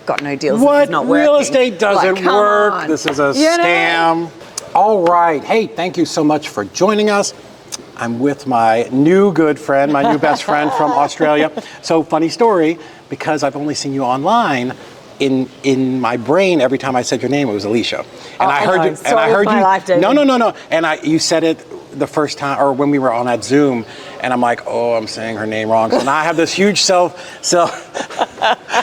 got no deals. What? This is not working. Real estate doesn't work. On. This is a scam. All right. Hey, thank you so much for joining us. I'm with my new good friend, my new best friend from Australia. So funny story, because I've only seen you online. In my brain, every time I said your name, it was Alicia, and I heard you. And I heard you. Life, no. And you said it the first time, or when we were on that Zoom, and I'm like, oh, I'm saying her name wrong. So now I have this huge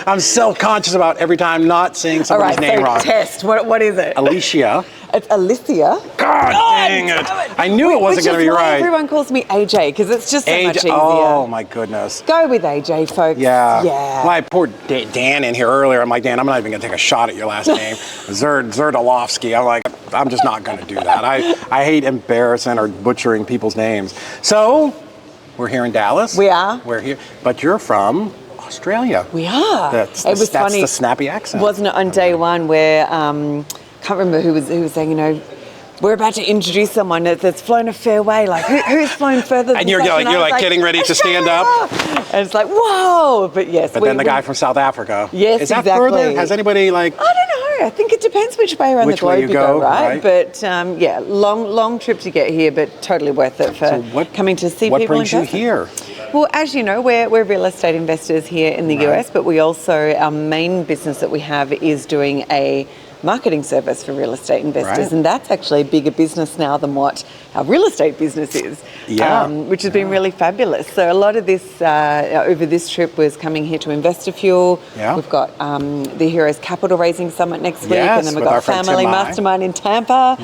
I'm self-conscious about every time not saying somebody's name wrong. Test. What is it? Alicia. It's Alicia. God dang it! I knew it wasn't going to be right. Everyone calls me AJ because it's just so much easier. Oh my goodness. Go with AJ, folks. Yeah. Well, I poured Dan in here earlier. I'm like, Dan, I'm not even going to take a shot at your last name. Zerdalovsky. I'm like, I'm just not going to do that. I hate embarrassing or butchering people's names. So, we're here in Dallas. We are. We're here. But you're from Australia. We are. That's funny. That's the snappy accent. Wasn't it on day one where, can't remember who was saying, we're about to introduce someone that's flown a fair way. Like, who's flown further than and you're like getting ready to stand up. And it's like, whoa. But yes. But then the guy from South Africa. Yes, Is that exactly. further? Has anybody I don't know. I think it depends which way around the globe you go, right? But long trip to get here, but totally worth it for coming to see people in person. What brings you here? Well, as you know, we're real estate investors here in the US, but we also, our main business that we have is doing a marketing service for real estate investors, and that's actually a bigger business now than what our real estate business is, which has been really fabulous. So a lot of this over this trip was coming here to Investor Fuel. We've got the Heroes Capital Raising Summit next week, and then we've got Family Mastermind in Tampa.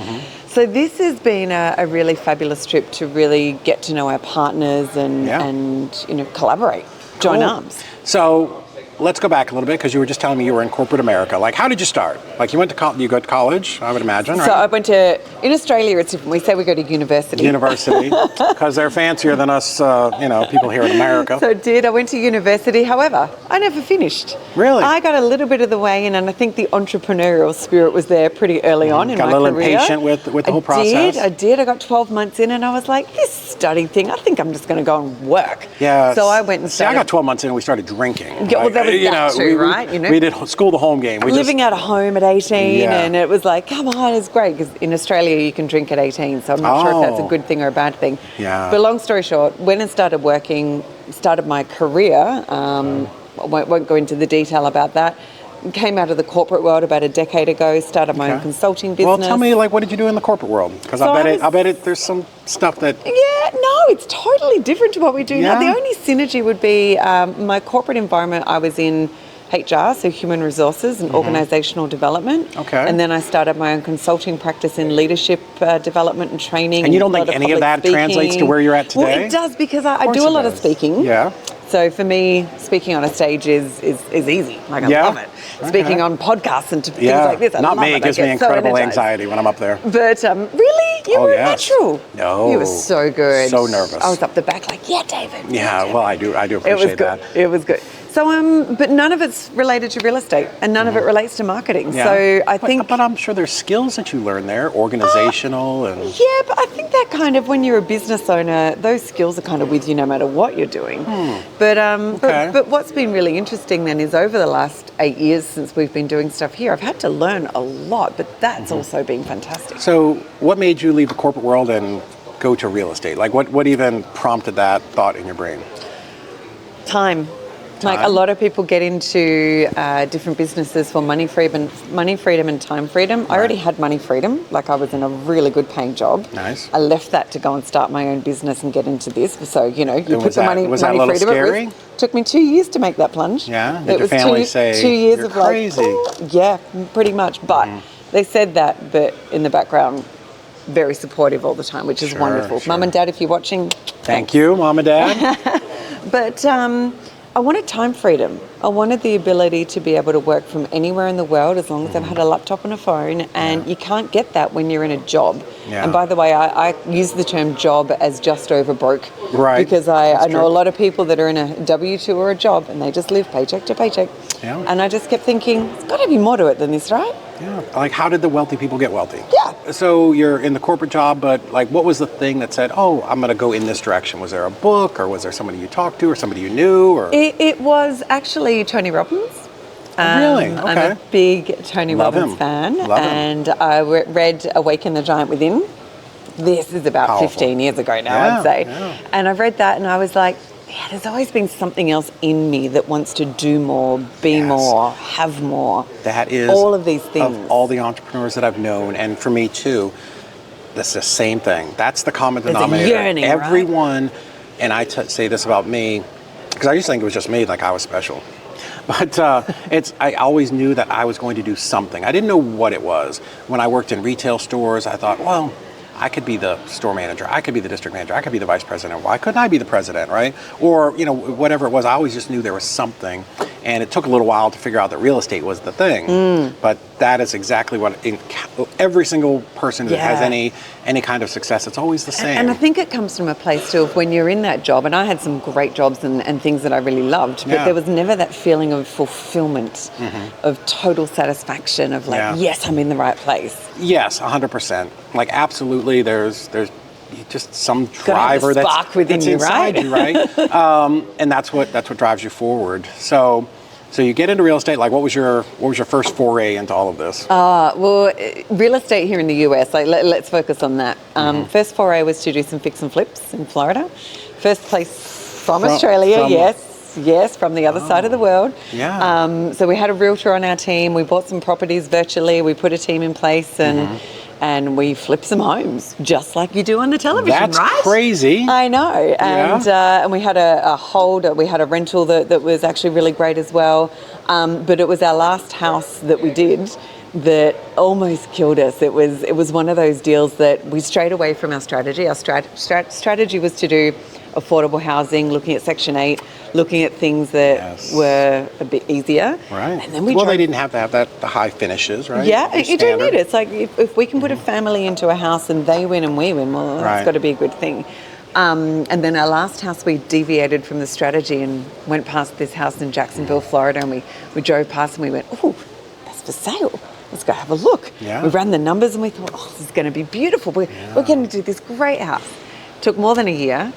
So this has been a really fabulous trip to really get to know our partners and collaborate, join arms. So let's go back a little bit, because you were just telling me you were in corporate America. Like, how did you start? Like, you went to you go to college, I would imagine, right? So I went in Australia, it's different. We say we go to university. University, because they're fancier than us, people here in America. So I went to university. However, I never finished. Really? I got a little bit of the way in, and I think the entrepreneurial spirit was there pretty early on in my career. Got a little impatient with the whole process? I did. I got 12 months in, and I was like, this study thing, I think I'm just going to go and work. Yeah. So I went and started. I got 12 months in, and we started drinking. Yeah, well, that was that too, right? We did school the home game. Living out of home at 18, and it was like, come on, it's great, because in Australia you can drink at 18, so I'm not sure if that's a good thing or a bad thing. Yeah. But long story short, went and started my career. I won't go into the detail about that. Came out of the corporate world about a decade ago, started my own consulting business. Well, tell me, what did you do in the corporate world? Because I bet there's some stuff that... Yeah, no, it's totally different to what we do now. The only synergy would be my corporate environment. I was in HR, so human resources and organizational development. Okay. And then I started my own consulting practice in leadership development and training. And you don't think any of that translates to where you're at today? Well, it does, because I do a lot of speaking. Yeah. So for me, speaking on a stage is easy. Like, I love it. Speaking on podcasts and things like this, Not me. It gives me incredible anxiety when I'm up there. But really? You were natural? No. You were so good. So nervous. I was up the back like, yeah, David. Yeah, well, I do appreciate that. It was good. So, but none of it's related to real estate, and none of it relates to marketing. Yeah. So I think... But I'm sure there's skills that you learn there, organizational and... Yeah, but I think that kind of, when you're a business owner, those skills are kind of with you no matter what you're doing. But what's been really interesting then is over the last 8 years since we've been doing stuff here, I've had to learn a lot, but that's also been fantastic. So what made you leave the corporate world and go to real estate? Like, what even prompted that thought in your brain? Time. Like, a lot of people get into different businesses for money freedom and time freedom. I already had money freedom. Like, I was in a really good paying job. Nice. I left that to go and start my own business and get into this. So, you put the money was that a little freedom scary? It took me 2 years to make that plunge. Yeah? Did your family say, 2 years you're of crazy? Yeah, pretty much. But they said that, but in the background, very supportive all the time, which is wonderful. Sure. Mum and Dad, if you're watching, thank you, Mom and Dad. But I wanted time freedom. I wanted the ability to be able to work from anywhere in the world as long as I've had a laptop and a phone, and you can't get that when you're in a job. Yeah. And by the way, I use the term job as just over broke. Right. Because I know a lot of people that are in a W-2 or a job, and they just live paycheck to paycheck. Yeah. And I just kept thinking, there's got to be more to it than this, right? Yeah. Like, how did the wealthy people get wealthy? Yeah. So you're in the corporate job, but like, what was the thing that said, oh, I'm going to go in this direction? Was there a book, or was there somebody you talked to, or somebody you knew? Or It was actually Tony Robbins. Really? Okay. I'm a big Tony Love Robbins him. fan, Love him. and I read Awaken the Giant Within. This is about Powerful. 15 years ago now, Yeah, I'd say. yeah. And I've read that and I was like, yeah, there's always been something else in me that wants to do more, be Yes. more, have more. That is all of these things. Of all the entrepreneurs that I've known, and for me too, that's the same thing. That's the common There's a denominator. yearning, right? Everyone, and I say this about me, because I used to think it was just me, like I was special. But I always knew that I was going to do something. I didn't know what it was. When I worked in retail stores, I thought, well, I could be the store manager, I could be the district manager, I could be the vice president. Why couldn't I be the president, right? Or, you know, whatever it was. I always just knew there was something. And it took a little while to figure out that real estate was the thing. But that is exactly what every single person that has any kind of success, it's always the same. And I think it comes from a place too of when you're in that job, and I had some great jobs and things that I really loved, but there was never that feeling of fulfillment, of total satisfaction, of like, yes, I'm in the right place. Yes, 100%. Like absolutely, there's just some driver that's within you, inside right? you, right? And that's what drives you forward. So you get into real estate. Like, what was your first foray into all of this? Well, real estate here in the US. Like, let's focus on that. First foray was to do some fix and flips in Florida. First place from Australia, yes, from the other side of the world. Yeah. So we had a realtor on our team. We bought some properties virtually. We put a team in place and we flipped some homes, just like you do on the television, That's right? crazy. I know. And we had a hold, we had a rental that was actually really great as well. But it was our last house that we did that almost killed us. It was one of those deals that we strayed away from our strategy. Our strategy was to do affordable housing, looking at Section 8, looking at things that were a bit easier. Right. And then they didn't have to have the high finishes, right? Yeah, you don't need it. It's like if we can put a family into a house and they win and we win, well, that's got to be a good thing. And then our last house, we deviated from the strategy and went past this house in Jacksonville, Florida, and we drove past and we went, oh, that's for sale. Let's go have a look. Yeah. We ran the numbers and we thought, oh, this is going to be beautiful. We're going to do this great house. Took more than a year.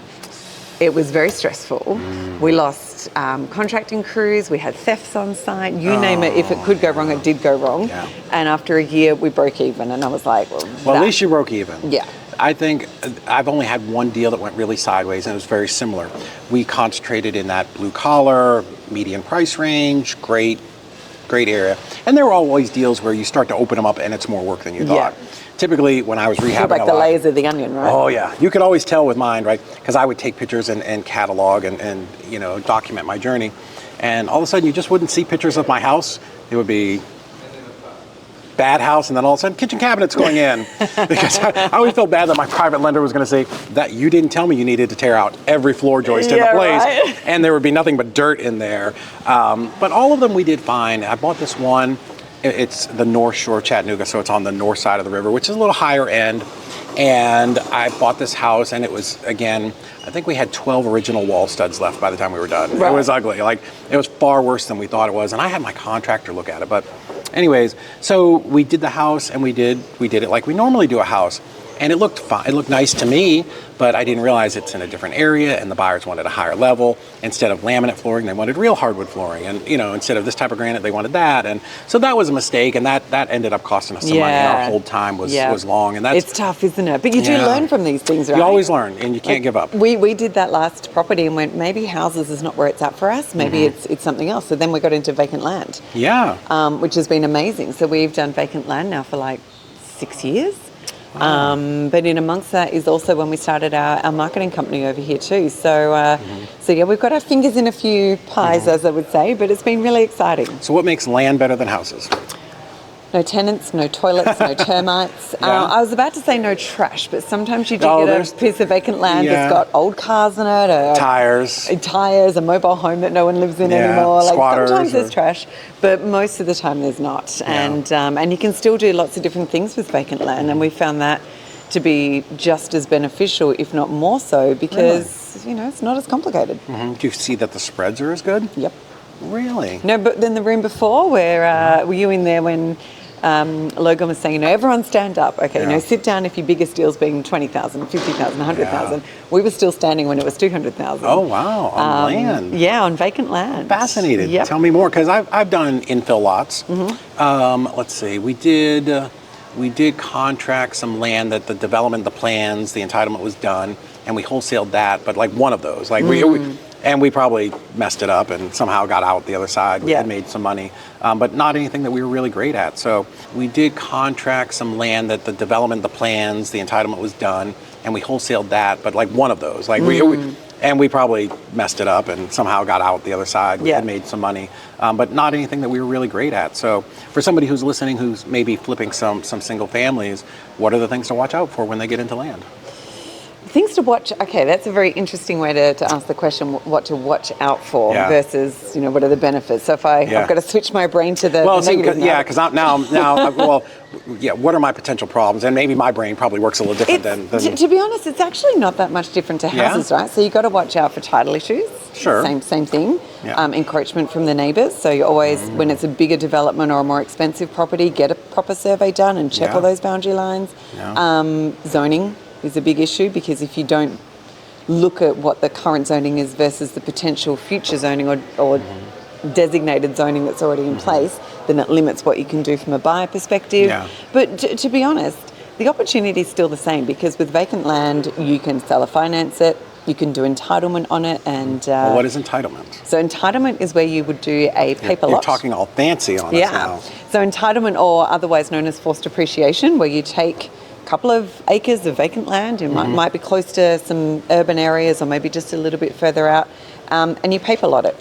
It was very stressful. We lost contracting crews. We had thefts on site. You name it. If it could go wrong, it did go wrong. Yeah. And after a year, we broke even. And I was like, well, at least you broke even. Yeah. I think I've only had one deal that went really sideways, and it was very similar. We concentrated in that blue collar, median price range, great area. And there were always deals where you start to open them up and it's more work than you thought. Typically, when I was rehabbing like the layers of the onion, right? Oh, yeah. You could always tell with mine, right? Because I would take pictures and catalog and you know, document my journey. And all of a sudden, you just wouldn't see pictures of my house. It would be bad house, and then all of a sudden, kitchen cabinets going in. Because I always felt bad that my private lender was going to say, that you didn't tell me you needed to tear out every floor joist in the place. Right? And there would be nothing but dirt in there. But all of them we did fine. I bought this one. It's the North Shore of Chattanooga, so it's on the north side of the river, which is a little higher end. And I bought this house, and it was, again, I think we had 12 original wall studs left by the time we were done. Right. It was ugly. Like, it was far worse than we thought it was. And I had my contractor look at it. But anyways, so we did the house, and we did it like we normally do a house. And it looked fine. It looked nice to me, but I didn't realize it's in a different area, and the buyers wanted a higher level. Instead of laminate flooring, they wanted real hardwood flooring. And, you know, instead of this type of granite, they wanted that. And so that was a mistake, and that ended up costing us some money. And our hold time was long. And it's tough, isn't it? But you do learn from these things, right? You always learn, and you can't give up. We did that last property and went, maybe houses is not where it's at for us. Maybe it's something else. So then we got into vacant land. Yeah. Which has been amazing. So we've done vacant land now for like 6 years. But in amongst that is also when we started our marketing company over here too. So, so yeah, we've got our fingers in a few pies, as I would say, but it's been really exciting. So what makes land better than houses? No tenants, no toilets, no termites. I was about to say no trash, but sometimes you do get a piece of vacant land that's got old cars in it, tires, a mobile home that no one lives in anymore. Like sometimes there's trash, but most of the time there's not. And you can still do lots of different things with vacant land, and we found that to be just as beneficial, if not more so, because you know it's not as complicated. Do you see that the spreads are as good? Yep. Really? No, but then the room before, where were you in there when Logan was saying, everyone stand up. Okay, Yeah. sit down if your biggest deal's being 20,000, 50,000, 100,000. We were still standing when it was 200,000. Oh, wow, on land. Yeah, on vacant land. Fascinated. Yep. Tell me more, because I've done infill lots. Let's see, we did contract some land that the development, the plans, the entitlement was done, and we wholesaled that, but like one of those. We probably messed it up and somehow got out the other side. We had made some money, but not anything that we were really great at. So we did contract some land that the development, the plans, the entitlement was done, and we wholesaled that, but like one of those. We probably messed it up and somehow got out the other side. We had made some money, but not anything that we were really great at. So for somebody who's listening, who's maybe flipping some single families, what are the things to watch out for when they get into land? Things to watch. Okay, that's a very interesting way to ask the question, what to watch out for versus, what are the benefits. So if I've got to switch my brain to the negative. Because what are my potential problems? And maybe my brain probably works a little different than to be honest, it's actually not that much different to houses, right? So you've got to watch out for title issues. Sure. Same thing. Yeah. Encroachment from the neighbours. So you always, when it's a bigger development or a more expensive property, get a proper survey done and check all those boundary lines. Yeah. Zoning is a big issue, because if you don't look at what the current zoning is versus the potential future zoning or designated zoning that's already in place, then it limits what you can do from a buyer perspective. Yeah. But to be honest, the opportunity is still the same, because with vacant land, you can seller finance it, you can do entitlement on it, and... what is entitlement? So entitlement is where you would do a paper lot. You're talking all fancy on us now. So entitlement, or otherwise known as forced appreciation, where you take couple of acres of vacant land. It might be close to some urban areas, or maybe just a little bit further out, and you paper lot it.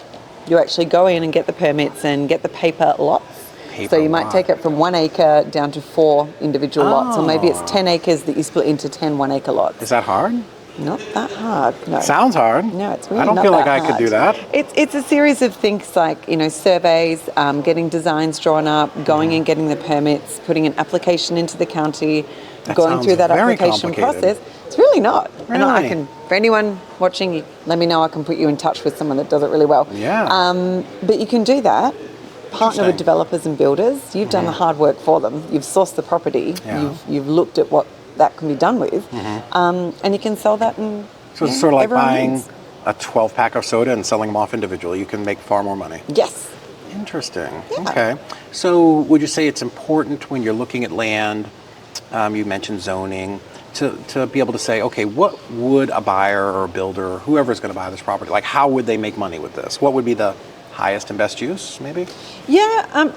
You actually go in and get the permits and get the paper lots. So you might take it from 1 acre down to 4 individual lots, or maybe it's 10 acres that you split into 10 1 acre lots. Is that hard? Not that hard, no. Sounds hard. No, it's really I don't not feel like that I could do that. It's a series of things like, surveys, getting designs drawn up, going and getting the permits, putting an application into the county, going through that application process. It's really not. Really? And for anyone watching, let me know, I can put you in touch with someone that does it really well. Yeah. But you can do that, partner with developers and builders. You've done the hard work for them. You've sourced the property. Yeah. You've looked at what that can be done with. And you can sell that. And so it's sort of like buying a 12-pack of soda and selling them off individually. You can make far more money. Yes. Interesting. Yeah. Okay. So would you say it's important when you're looking at land, you mentioned zoning, to be able to say, okay, what would a buyer or a builder, or whoever is going to buy this property, like how would they make money with this? What would be the highest and best use, maybe? Yeah,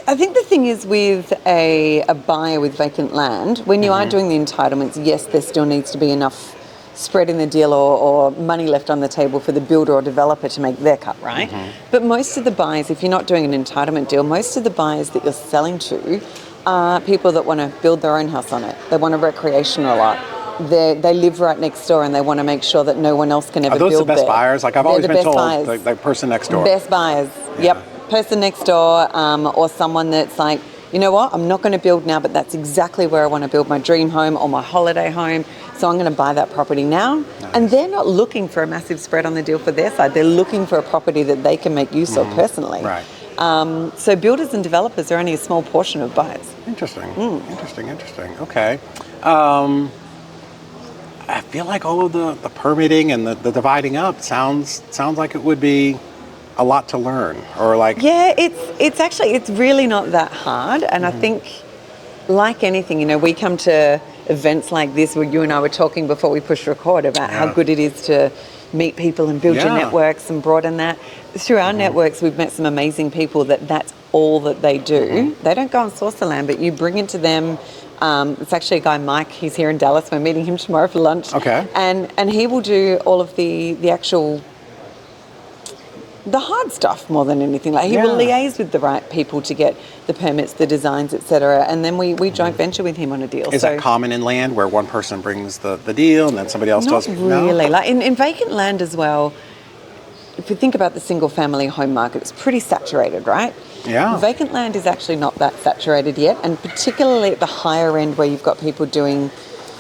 I think the thing is with a buyer with vacant land, when you are doing the entitlements, yes, there still needs to be enough spread in the deal or money left on the table for the builder or developer to make their cut, right? But most of the buyers, if you're not doing an entitlement deal, most of the buyers that you're selling to are people that want to build their own house on it. They want a recreational lot. They live right next door, and they want to make sure that no one else can ever build there. Are those the best buyers? Like I've always been told, the person next door. Best buyers, yep. Person next door, or someone that's like, you know what, I'm not going to build now, but that's exactly where I want to build my dream home or my holiday home. So I'm going to buy that property now. Nice. And they're not looking for a massive spread on the deal for their side. They're looking for a property that they can make use of personally. Right. So builders and developers are only a small portion of buyers. Interesting. Interesting. Okay. I feel like all of the permitting and the dividing up sounds like it would be a lot to learn, or like... Yeah, it's really not that hard. And I think, like anything, we come to events like this where you and I were talking before we pushed record about how good it is to meet people and build your networks and broaden that. Through our networks, we've met some amazing people that's all that they do. They don't go and source the land, but you bring it to them. It's actually a guy, Mike, he's here in Dallas. We're meeting him tomorrow for lunch. Okay. And he will do all of the actual... the hard stuff more than anything. Like he will liaise with the right people to get the permits, the designs, etc. And then we joint venture with him on a deal. Is that common in land where one person brings the deal and then somebody else does? Not really. No? Like in vacant land as well, if you think about the single family home market, it's pretty saturated, right? Yeah. Vacant land is actually not that saturated yet, and particularly at the higher end where you've got people doing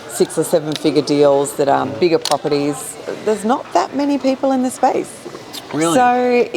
6 or 7 figure deals that are bigger properties, there's not that many people in the space. Really? So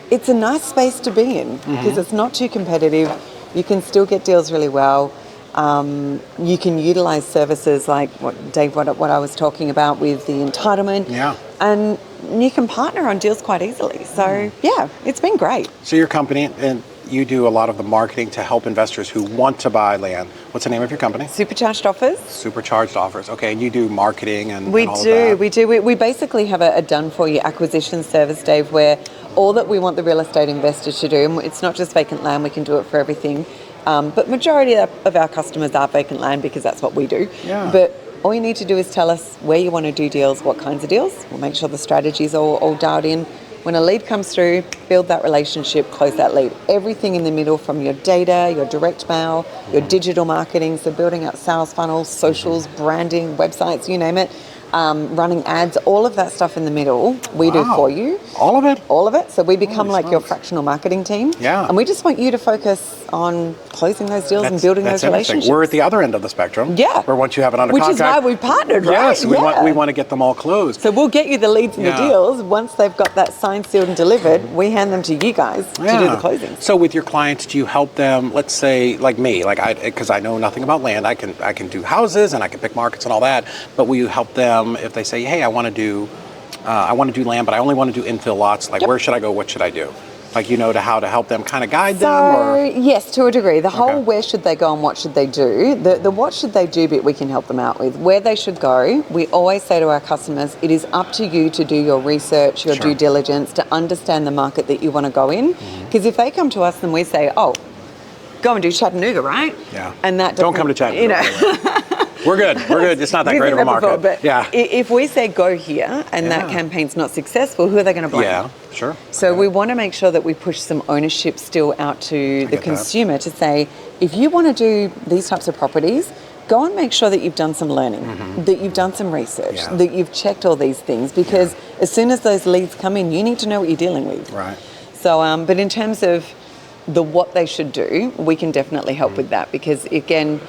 it's a nice space to be in because it's not too competitive. You can still get deals really well. You can utilize services like what I was talking about with the entitlement. Yeah. And you can partner on deals quite easily. So yeah, it's been great. So your company, and you do a lot of the marketing to help investors who want to buy land. What's the name of your company? Supercharged offers. Supercharged offers. Okay, and you do marketing and We and all do. of that. We do. We basically have a done-for-you acquisition service, Dave, where all that we want the real estate investors to do, and it's not just vacant land, we can do it for everything, but majority of our customers are vacant land because that's what we do. Yeah. But all you need to do is tell us where you want to do deals, what kinds of deals. We'll make sure the strategy's all dialed in. When a lead comes through, build that relationship, close that lead. Everything in the middle, from your data, your direct mail, your digital marketing, so building out sales funnels, socials, branding, websites, you name it, running ads, all of that stuff in the middle, we do for you. All of it? All of it. So we become Holy like your smokes. fractional marketing team. Yeah. And we just want you to focus on closing those deals and building those interesting. relationships. We're at the other end of the spectrum. Yeah. Where once you have it under Which contract. is why we partnered, right? Yes, we Yeah. want to get them all closed. So we'll get you the leads and Yeah. the deals. Once they've got that signed, sealed, and delivered, we hand them to you guys to do the closings. So with your clients, do you help them? Let's say, like me, because I know nothing about land, I can do houses and I can pick markets and all that. But will you help them if they say, hey, I want to do land, but I only want to do infill lots? Like, where should I go? What should I do? Like, how to help them kind of guide them? Or? Yes, to a degree. The whole where should they go and what should they do, the what should they do bit we can help them out with. Where they should go, we always say to our customers, it is up to you to do your research, your due diligence, to understand the market that you want to go in. Because if they come to us and we say, oh, go and do Chattanooga, right? Yeah. And that don't come to Chattanooga. We're good. It's not that great of a market. But if we say go here and that campaign's not successful, who are they going to blame? Yeah, sure. So we want to make sure that we push some ownership still out to the consumer to say, if you want to do these types of properties, go and make sure that you've done some learning, that you've done some research, that you've checked all these things, because as soon as those leads come in, you need to know what you're dealing with. Right. So, but in terms of what they should do, we can definitely help with that, because again,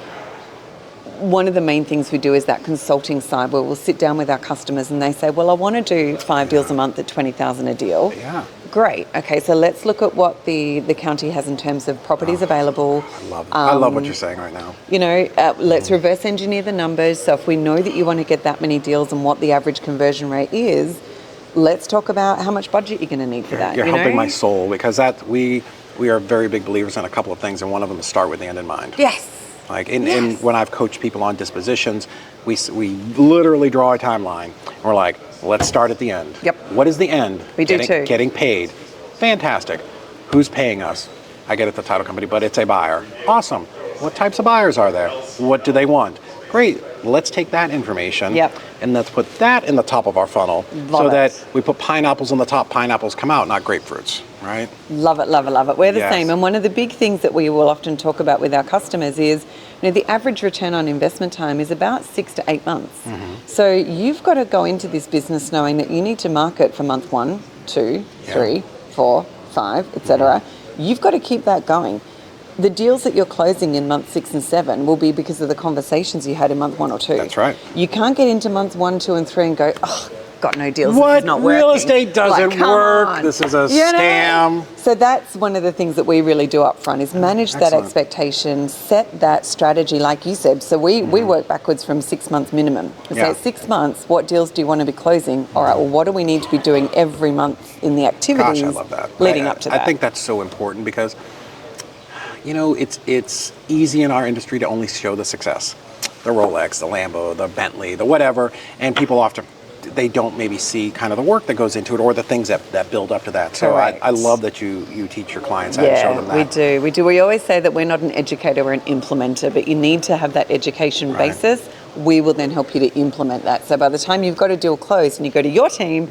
one of the main things we do is that consulting side, where we'll sit down with our customers and they say, well, I want to do 5 deals a month at $20,000 a deal. Yeah. Great. Okay, so let's look at what the county has in terms of properties available. I love what you're saying right now. Let's reverse engineer the numbers. So if we know that you want to get that many deals and what the average conversion rate is, let's talk about how much budget you're going to need for that. You're helping my soul, because we are very big believers in a couple of things, and one of them is start with the end in mind. Yes. Like in when I've coached people on dispositions, we literally draw a timeline. And we're like, let's start at the end. Yep. What is the end? We do too. Getting paid. Fantastic. Who's paying us? I get it, the title company, but it's a buyer. Awesome. What types of buyers are there? What do they want? Great. Let's take that information and let's put that in the top of our funnel that we put pineapples on the top. Pineapples come out, not grapefruits, right? Love it, love it, love it. We're the same. And one of the big things that we will often talk about with our customers is, the average return on investment time is about 6 to 8 months. So you've got to go into this business knowing that you need to market for month 1, 2, 3, 4, 5, etc. You've got to keep that going. The deals that you're closing in month 6 and 7 will be because of the conversations you had in month 1 or 2. That's right. You can't get into months 1, 2, and 3 and go, oh, got no deals. What? This is not working. Real estate doesn't work. On. This is a scam. So that's one of the things that we really do up front, is manage that expectation, set that strategy, like you said. So we work backwards from 6 months minimum. So at 6 months, what deals do you want to be closing? All right, well, what do we need to be doing every month in the activities Gosh, I love that. leading up to that? I think that's so important, because it's easy in our industry to only show the success. The Rolex, the Lambo, the Bentley, the whatever, and people often, they don't maybe see kind of the work that goes into it, or the things that build up to that. So I love that you teach your clients how to show them that. We do. We always say that we're not an educator, we're an implementer, but you need to have that education basis. We will then help you to implement that. So by the time you've got a deal closed and you go to your team,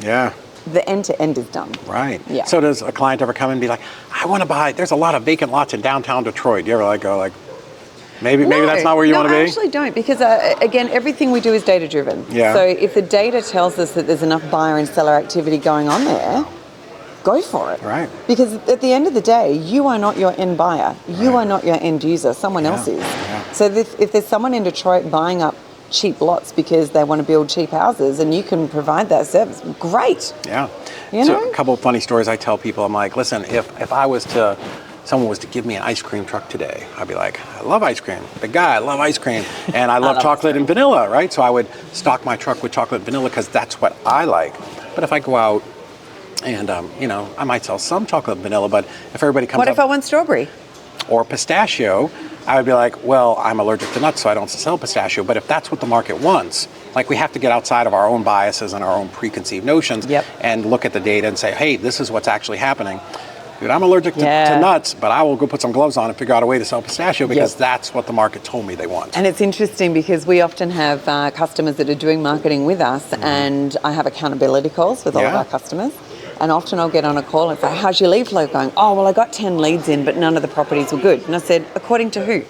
the end-to-end is done. Right. Yeah. So does a client ever come and be like, I want to buy, there's a lot of vacant lots in downtown Detroit. Do you ever go like, maybe that's not where you want to be? No, I actually don't, because again, everything we do is data-driven. Yeah. So if the data tells us that there's enough buyer and seller activity going on there, go for it. Right. Because at the end of the day, you are not your end buyer. You are not your end user. Someone else is. Yeah. So if there's someone in Detroit buying up cheap lots because they want to build cheap houses and you can provide that service, great. Yeah. You So know? a couple of funny stories I tell people. I'm like, listen, if I was to someone was to give me an ice cream truck today, I'd be like, I love ice cream. Big guy, I love ice cream. And I love chocolate and vanilla, right? So I would stock my truck with chocolate and vanilla because that's what I like. But if I go out and, I might sell some chocolate and vanilla, but if everybody comes What up... if I want strawberry? Or pistachio, I would be like, well, I'm allergic to nuts, so I don't sell pistachio. But if that's what the market wants, like we have to get outside of our own biases and our own preconceived notions and look at the data and say, hey, this is what's actually happening. Dude, I'm allergic to nuts, but I will go put some gloves on and figure out a way to sell pistachio because that's what the market told me they want. And it's interesting because we often have customers that are doing marketing with us, and I have accountability calls with all of our customers. And often I'll get on a call and say, how's your lead flow going? Oh, well, I got 10 leads in, but none of the properties were good. And I said, according to who?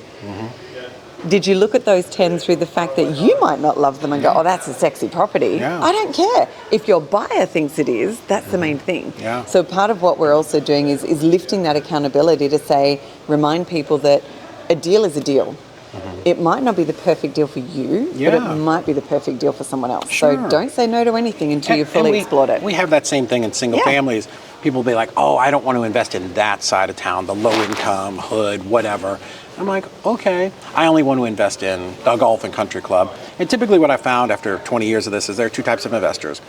Did you look at those 10 through the fact that you might not love them and go, oh, that's a sexy property? I don't care. If your buyer thinks it is, that's the main thing. So part of what we're also doing is lifting that accountability to say, remind people that a deal is a deal. It might not be the perfect deal for you, but it might be the perfect deal for someone else. So don't say no to anything until you've fully explored it. We have that same thing in single families. People will be like, oh, I don't want to invest in that side of town, the low income, hood, whatever. I'm like, okay, I only want to invest in the golf and country club. And typically what I found after 20 years of this is there are two types of investors.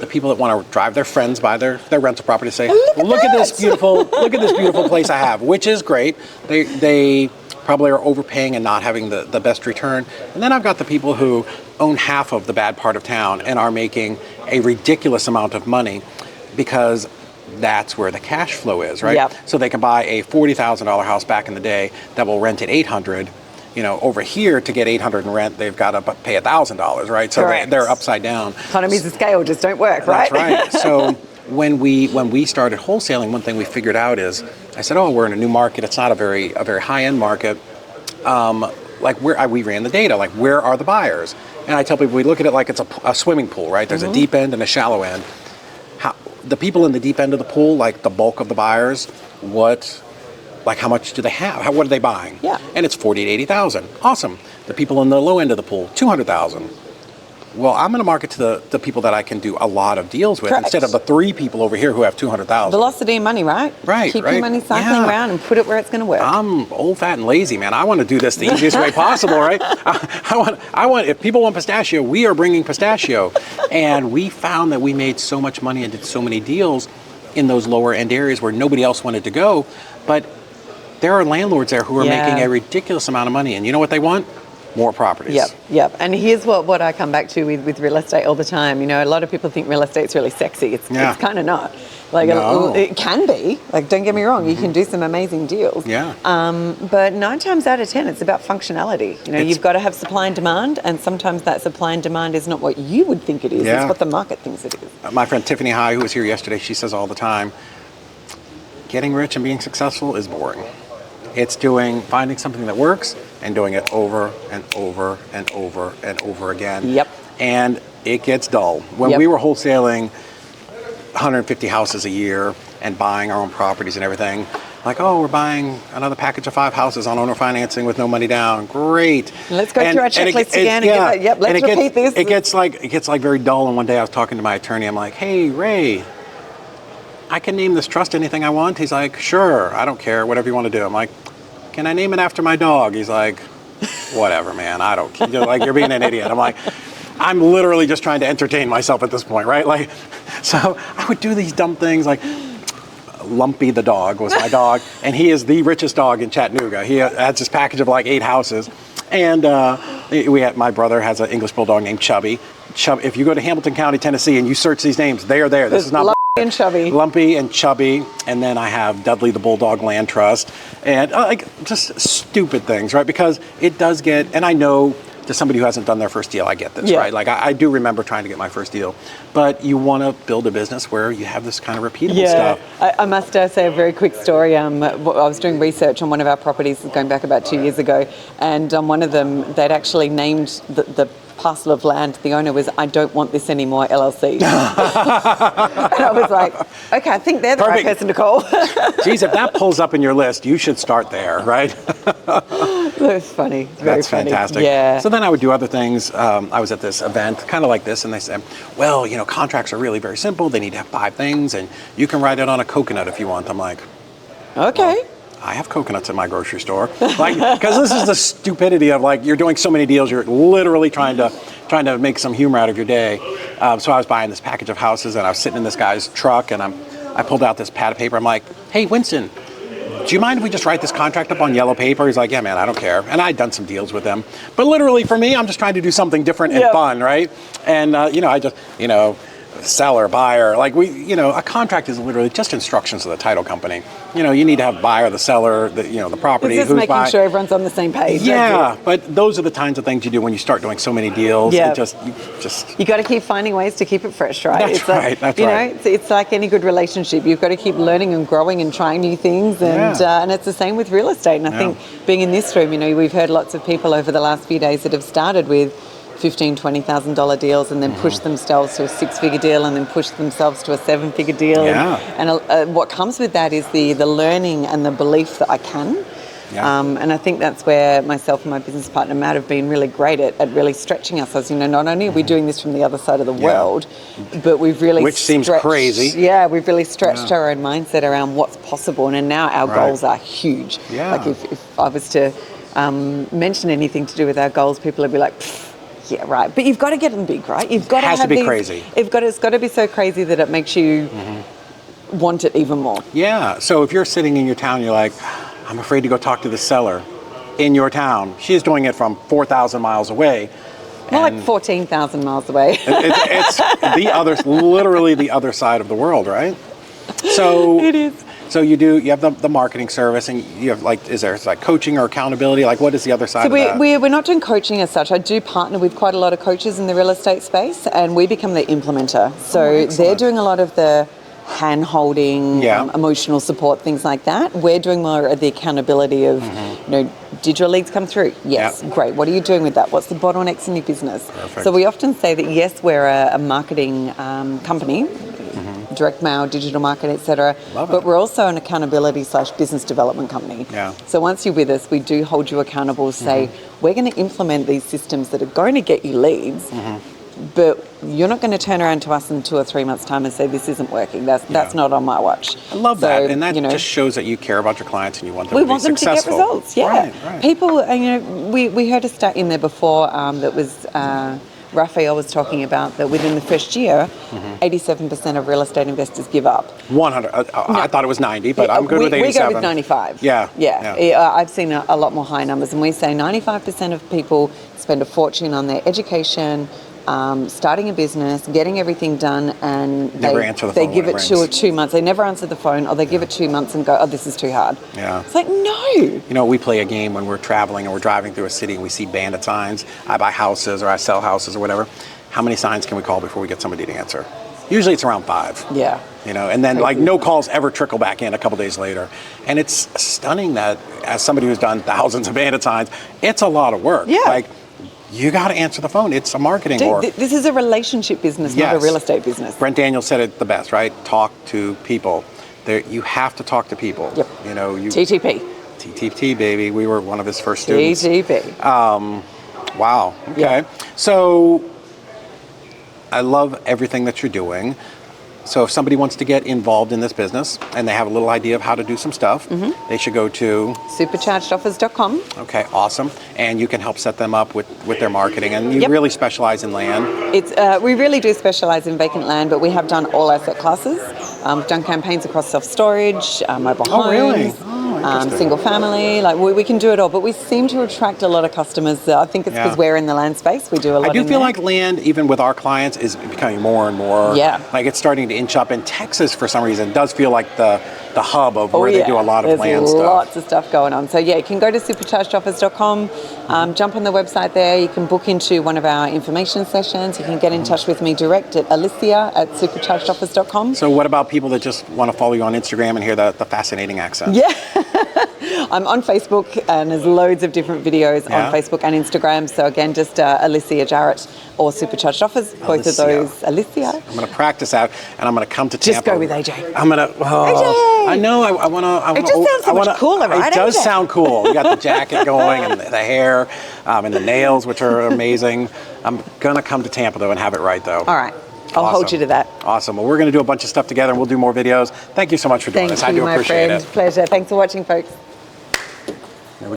The people that want to drive their friends by their rental property say, look at this beautiful place I have, which is great. They probably are overpaying and not having the best return. And then I've got the people who own half of the bad part of town and are making a ridiculous amount of money because that's where the cash flow is, right? So they can buy a $40,000 house back in the day that will rent at $800. Over here to get $800 in rent, they've got to pay $1,000, right? So they're upside down. Economies of scale just don't work, right? That's right. So when we started wholesaling, one thing we figured out is, I said, oh, we're in a new market. It's not a very high-end market. We ran the data, like where are the buyers? And I tell people, we look at it like it's a swimming pool, right? There's a deep end and a shallow end. The people in the deep end of the pool, like the bulk of the buyers, how much do they have? What are they buying? And it's 40 to 80,000. Awesome. The people in the low end of the pool, 200,000. Well, I'm going to market to the people that I can do a lot of deals with instead of the 3 people over here who have 200,000. Velocity of money, right? Keep your money cycling around and put it where it's going to work. I'm old, fat, and lazy, man. I want to do this the easiest way possible, right? I want. If people want pistachio, we are bringing pistachio, and we found that we made so much money and did so many deals in those lower end areas where nobody else wanted to go, but there are landlords there who are making a ridiculous amount of money, and you know what they want? More properties. Yep. And here's what I come back to with real estate all the time. A lot of people think real estate's really sexy. It's kind of not. It can be. Don't get me wrong. You can do some amazing deals. But 9 times out of 10, it's about functionality. You've got to have supply and demand, and sometimes that supply and demand is not what you would think it is. It's what the market thinks it is. My friend Tiffany High, who was here yesterday, she says all the time, getting rich and being successful is boring. It's finding something that works and doing it over and over and over and over again. And it gets dull. When we were wholesaling 150 houses a year and buying our own properties and everything, like, oh, we're buying another package of 5 houses on owner financing with no money down. Great. Let's go through our checklist again. Let's repeat this. It gets like very dull. And one day I was talking to my attorney. I'm like, hey, Ray, I can name this trust anything I want. He's like, sure, I don't care, whatever you want to do. I'm like, can I name it after my dog? He's like, whatever, man, I don't care. You're being an idiot. I'm like, I'm literally just trying to entertain myself at this point, right? So I would do these dumb things like Lumpy the dog was my dog, and he is the richest dog in Chattanooga. He has this package of 8 houses. And my brother has an English bulldog named Chubby. If you go to Hamilton County, Tennessee, and you search these names, they are there. This is not Lumpy and Chubby. Lumpy and Chubby. And then I have Dudley the Bulldog Land Trust. And just stupid things, right? Because it does get, and I know to somebody who hasn't done their first deal, I get this, right? I do remember trying to get my first deal. But you want to build a business where you have this kind of repeatable stuff. I must say a very quick story. I was doing research on one of our properties going back about 2 years ago, and on one of them, they'd actually named the parcel of land. The owner was, I don't want this anymore, LLC. And I was like, okay, I think they're the right person to call. Geez, if that pulls up in your list, you should start there, right? That's funny. That's funny. Fantastic. Yeah. So then I would do other things. I was at this event, kind of like this, and they said, well, contracts are really very simple. They need to have 5 things, and you can write it on a coconut if you want. I'm like, Okay. I have coconuts in my grocery store, like, because this is the stupidity of, like, you're doing so many deals, you're literally trying to make some humor out of your day. So I was buying this package of houses, and I was sitting in this guy's truck, and I pulled out this pad of paper. I'm like, hey, Winston, do you mind if we just write this contract up on yellow paper? He's like, yeah, man, I don't care. And I'd done some deals with them, but literally for me, I'm just trying to do something different and fun, right? And I just, seller, buyer, like a contract is literally just instructions to the title company. You need to have buyer, the seller, the property. It's just making sure everyone's on the same page. Yeah, but those are the kinds of things you do when you start doing so many deals. Yeah. You got to keep finding ways to keep it fresh, right? That's right. That's right. It's like any good relationship. You've got to keep learning and growing and trying new things, and it's the same with real estate. And I think being in this room, we've heard lots of people over the last few days that have started with $15,000, $20,000 deals, and then push themselves to a six-figure deal, and then push themselves to a seven-figure deal. Yeah. And what comes with that is the learning and the belief that I can. Yeah. And I think that's where myself and my business partner Matt have been really great at really stretching ourselves. Not only are we doing this from the other side of the world, but we've really seems crazy. Yeah, we've really stretched our own mindset around what's possible, and now our goals are huge. Yeah. Like if I was to mention anything to do with our goals, people would be like, yeah, right. But you've got to get them big, right? You've got to has to be crazy. It's got to be so crazy that it makes you want it even more. Yeah. So if you're sitting in your town, you're like, I'm afraid to go talk to the seller in your town. She's doing it from 4,000 miles away. More like 14,000 miles away. It's literally the other side of the world, right? So it is. So you have the marketing service, and you have is there coaching or accountability? Like, what is the other side of that? We're not doing coaching as such. I do partner with quite a lot of coaches in the real estate space, and we become the implementer. So they're doing a lot of the hand-holding, emotional support, things like that. We're doing more of the accountability of, did your leads come through? Yes, great. What are you doing with that? What's the bottlenecks in your business? Perfect. So we often say that, yes, we're a marketing company, direct mail, digital marketing, etc. But we're also an accountability / business development company. Yeah. So once you're with us, we do hold you accountable, say, we're going to implement these systems that are going to get you leads, but you're not going to turn around to us in 2 or 3 months' time and say, this isn't working. That's not on my watch. I love that. And that just shows that you care about your clients and you want them to be successful. We want them to get results, yeah. Right. People, we heard a stat in there before that was... Raphael was talking about that within the first year, 87% of real estate investors give up. 100. I thought it was 90, but I'm good with 87. We go with 95. Yeah. I've seen a lot more high numbers, and we say 95% of people spend a fortune on their education, starting a business, getting everything done, and they give it 2 months. They never answer the phone, or they give it 2 months and go, oh, this is too hard. Yeah. It's like, no. We play a game when we're traveling and we're driving through a city and we see bandit signs. I buy houses or I sell houses or whatever. How many signs can we call before we get somebody to answer? Usually it's around 5. Yeah. And then no calls ever trickle back in a couple days later. And it's stunning that as somebody who's done thousands of bandit signs, it's a lot of work. Yeah. You got to answer the phone. It's a marketing work. This is a relationship business, not a real estate business. Brent Daniels said it the best, right? Talk to people. You have to talk to people. Yep. TTP. TTP, baby. We were one of his first students. TTP. Wow. Okay. Yeah. So I love everything that you're doing. So if somebody wants to get involved in this business and they have a little idea of how to do some stuff, they should go to superchargedoffers.com. Okay, awesome. And you can help set them up with their marketing. And you really specialize in land. We really do specialize in vacant land, but we have done all asset classes. We've done campaigns across self-storage, mobile homes. Oh, really? Single family, we can do it all, but we seem to attract a lot of customers. I think it's because we're in the land space. We do a lot. I do feel like land, even with our clients, is becoming more and more. Yeah. It's starting to inch up. In Texas, for some reason, does feel like the hub of where they do a lot of land stuff. There's lots of stuff going on. So you can go to superchargedoffers.com, jump on the website there. You can book into one of our information sessions. You can get in touch with me direct at Alicia@superchargedoffers.com. So what about people that just want to follow you on Instagram and hear the fascinating accent? Yeah. I'm on Facebook, and there's loads of different videos on Facebook and Instagram. So again, just Alicia Jarrett or Supercharged Offers, both of those. Alicia. I'm going to practice out, and I'm going to come to Tampa. Just go with AJ. I'm going to. AJ. I know. I want to. It just sounds so much cooler, right? It does AJ? sound cool. You got the jacket going, and the hair, and the nails, which are amazing. I'm going to come to Tampa though and have it right though. All right. I'll hold you to that. Awesome. Well, we're going to do a bunch of stuff together, and we'll do more videos. Thank you so much for doing this. I do appreciate it. Thank you, my friend. Pleasure. Thanks for watching, folks.